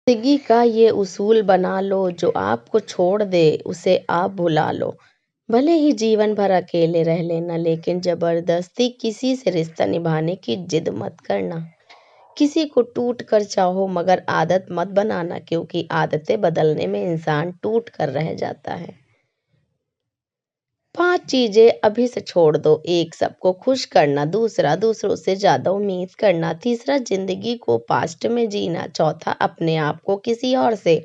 जिंदगी का ये उसूल बना लो, जो आपको छोड़ दे उसे आप भुला लो। भले ही जीवन भर अकेले रह लेना, लेकिन जबरदस्ती किसी से रिश्ता निभाने की जिद मत करना। किसी को टूट कर चाहो, मगर आदत मत बनाना, क्योंकि आदतें बदलने में इंसान टूट कर रह जाता है। 5 चीजें अभी से छोड़ दो। 1, सबको खुश करना। दूसरा, दूसरों से ज्यादा उम्मीद करना। तीसरा, जिंदगी को पास्ट में जीना। चौथा, अपने आप को किसी और से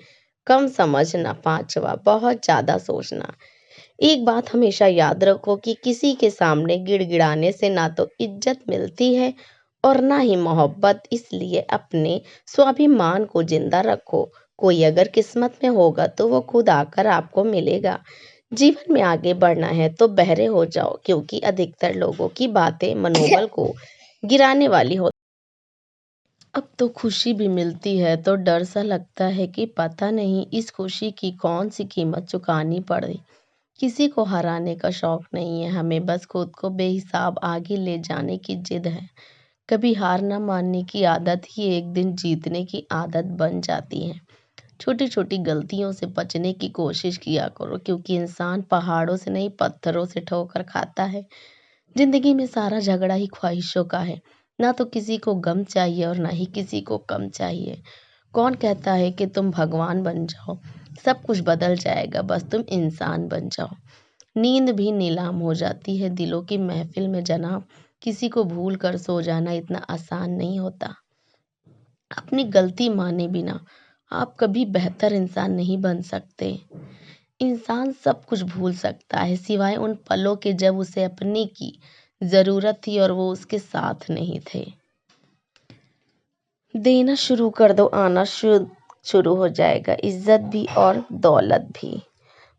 कम समझना। पांचवा, बहुत ज्यादा सोचना। एक बात हमेशा याद रखो कि किसी के सामने गिड़गिड़ाने से ना तो इज्जत मिलती है और ना ही मोहब्बत। इसलिए अपने स्वाभिमान को जिंदा रखो। कोई अगर किस्मत में होगा तो वो खुद आकर आपको मिलेगा। जीवन में आगे बढ़ना है तो बहरे हो जाओ, क्योंकि अधिकतर लोगों की बातें मनोबल को गिराने वाली होती। अब तो खुशी भी मिलती है तो डर सा लगता है कि पता नहीं इस खुशी की कौन सी कीमत चुकानी पड़े। किसी को हराने का शौक नहीं है, हमें बस खुद को बेहिसाब आगे ले जाने की जिद है। कभी हार ना मानने की आदत ही एक दिन जीतने की आदत बन जाती है। छोटी छोटी गलतियों से बचने की कोशिश किया करो, क्योंकि इंसान पहाड़ों से नहीं पत्थरों से ठोकर खाता है। जिंदगी में सारा झगड़ा ही ख्वाहिशों का है। ना तो किसी को गम चाहिए और ना ही किसी को कम चाहिए। कौन कहता है कि तुम भगवान बन जाओ? सब कुछ बदल जाएगा, बस तुम इंसान बन जाओ। नींद भी नीलाम हो जाती है दिलों की महफिल में जनाब। किसी को भूल कर सो जाना इतना आसान नहीं होता। अपनी गलती माने बिना आप कभी बेहतर इंसान नहीं बन सकते। इंसान सब कुछ भूल सकता है, सिवाय उन पलों के जब उसे अपने की जरूरत थी और वो उसके साथ नहीं थे। देना शुरू कर दो, आना शुरू हो जाएगा, इज्जत भी और दौलत भी।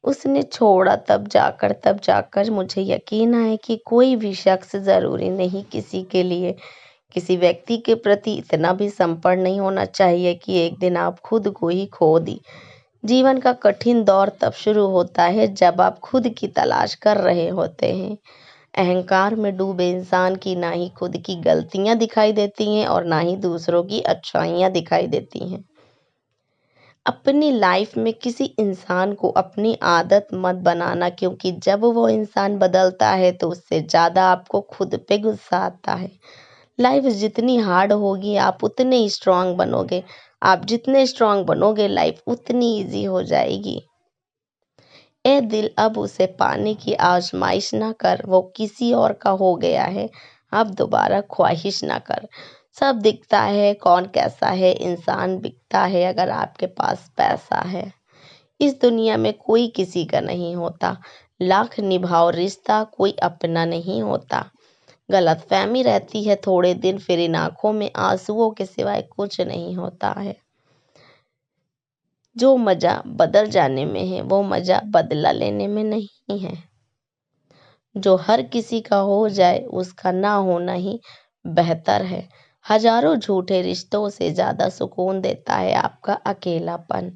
उसने छोड़ा तब जाकर मुझे यकीन आया कि कोई भी शख्स जरूरी नहीं किसी के लिए। किसी व्यक्ति के प्रति इतना भी समर्पण नहीं होना चाहिए कि एक दिन आप खुद को ही खो दी। जीवन का कठिन दौर तब शुरू होता है जब आप खुद की तलाश कर रहे होते हैं। अहंकार में डूबे इंसान की ना ही खुद की गलतियां दिखाई देती हैं और ना ही दूसरों की अच्छाइयां दिखाई देती हैं। अपनी लाइफ में किसी इंसान को अपनी आदत मत बनाना, क्योंकि जब वो इंसान बदलता है तो उससे ज़्यादा आपको खुद पे गुस्सा आता है। लाइफ जितनी हार्ड होगी आप उतने ही स्ट्रांग बनोगे। आप जितने स्ट्रांग बनोगे लाइफ उतनी इजी हो जाएगी। ए दिल, अब उसे पाने की आजमाइश ना कर, वो किसी और का हो गया है। अब दोबारा ख्वाहिश ना कर। सब दिखता है कौन कैसा है, इंसान बिकता है अगर आपके पास पैसा है। इस दुनिया में कोई किसी का नहीं होता। लाख निभाओ रिश्ता, कोई अपना नहीं होता। गलतफहमी रहती है थोड़े दिन, फिर इन आंखों में आंसुओं के सिवाय कुछ नहीं होता है। जो मजा बदल जाने में है वो मजा बदला लेने में नहीं है। जो हर किसी का हो जाए उसका ना होना ही बेहतर है। हजारों झूठे रिश्तों से ज्यादा सुकून देता है आपका अकेलापन।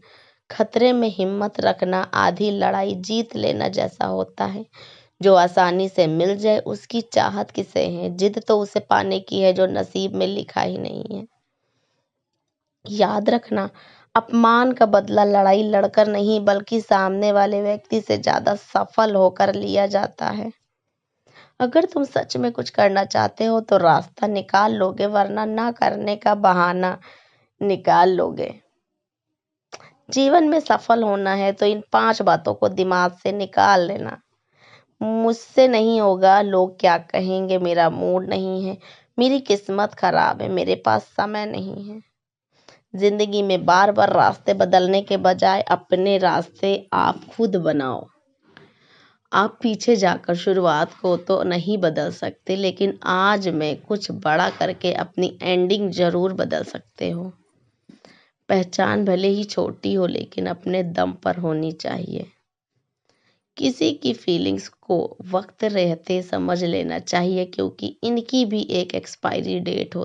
खतरे में हिम्मत रखना आधी लड़ाई जीत लेना जैसा होता है। जो आसानी से मिल जाए उसकी चाहत किसे है? जिद तो उसे पाने की है जो नसीब में लिखा ही नहीं है। याद रखना, अपमान का बदला लड़ाई लड़कर नहीं बल्कि सामने वाले व्यक्ति से ज्यादा सफल होकर लिया जाता है। अगर तुम सच में कुछ करना चाहते हो तो रास्ता निकाल लोगे, वरना ना करने का बहाना निकाल लोगे। जीवन में सफल होना है तो इन 5 बातों को दिमाग से निकाल लेना। मुझसे नहीं होगा, लोग क्या कहेंगे, मेरा मूड नहीं है, मेरी किस्मत खराब है, मेरे पास समय नहीं है। जिंदगी में बार बार रास्ते बदलने के बजाय अपने रास्ते आप खुद बनाओ। आप पीछे जाकर शुरुआत को तो नहीं बदल सकते, लेकिन आज में कुछ बड़ा करके अपनी एंडिंग जरूर बदल सकते हो। पहचान भले ही छोटी हो लेकिन अपने दम पर होनी चाहिए। किसी की फीलिंग्स को वक्त रहते समझ लेना चाहिए, क्योंकि इनकी भी एक एक्सपायरी डेट हो।